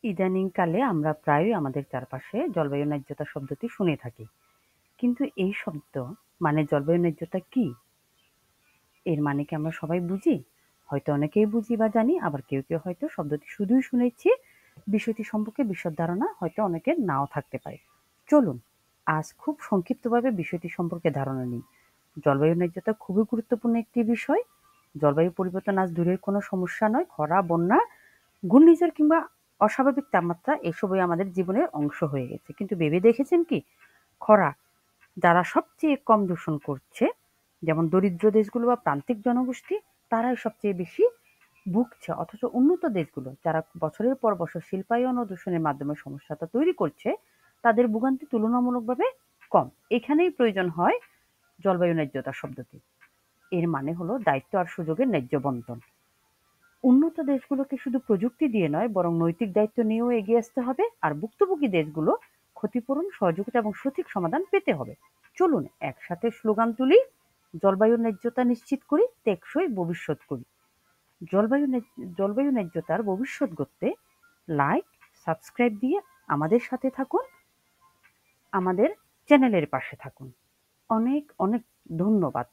ইদানিংকালে আমরা প্রায়ই আমাদের চারপাশে জলবায়ু ন্যায্যতা শব্দটি শুনে থাকি। কিন্তু এই শব্দ মানে জলবায়ু ন্যায্যতা কি? এর মানে কি আমরা সবাই বুঝি? হয়তো অনেকেই বুঝি বা জানি, আবার কেউ হয়তো শব্দটি শুধুই শুনেছি। বিষয়টি সম্পর্কে বিশদ ধারণা হয়তো অনেকের নাও থাকতে পারে। চলুন আজ খুব সংক্ষিপ্তভাবে বিষয়টি সম্পর্কে ধারণা নিই। জলবায়ু ন্যায্যতা খুবই গুরুত্বপূর্ণ একটি বিষয়। জলবায়ু পরিবর্তন আজ দূরের কোনো সমস্যা নয়। খরা, বন্যা, ঘূর্ণিঝড় কিংবা অস্বাভাবিক তাপমাত্রা এসবই আমাদের জীবনের অংশ হয়ে গেছে। কিন্তু ভেবে দেখেছেন কি, খরা যারা সবচেয়ে কম দূষণ করছে, যেমন দরিদ্র দেশগুলো বা প্রান্তিক জনগোষ্ঠী, তারাই সবচেয়ে বেশি ভুগছে। অথচ উন্নত দেশগুলো যারা বছরের পর বছর শিল্পায়ন ও দূষণের মাধ্যমে সমস্যাটা তৈরি করছে, তাদের ভোগান্তি তুলনামূলকভাবে কম। এখানেই প্রয়োজন হয় জলবায়ু ন্যায্যতা শব্দটি। এর মানে হলো দায়িত্ব আর সুযোগের ন্যায্য বন্টন। উন্নত দেশগুলোকে শুধু প্রযুক্তি দিয়ে নয়, বরং নৈতিক দায়িত্ব নিয়েও এগিয়ে আসতে হবে। আর ভুক্তভোগী দেশগুলো ক্ষতিপূরণ, সহযোগিতা এবং সঠিক সমাধান পেতে হবে। চলুন একসাথে স্লোগান তুলি, জলবায়ু ন্যায্যতা নিশ্চিত করি, টেকসই ভবিষ্যৎ করি। জলবায়ু জলবায়ু ন্যায্যতার ভবিষ্যৎ গড়তে লাইক, সাবস্ক্রাইব দিয়ে আমাদের সাথে থাকুন, আমাদের চ্যানেলের পাশে থাকুন। অনেক অনেক ধন্যবাদ।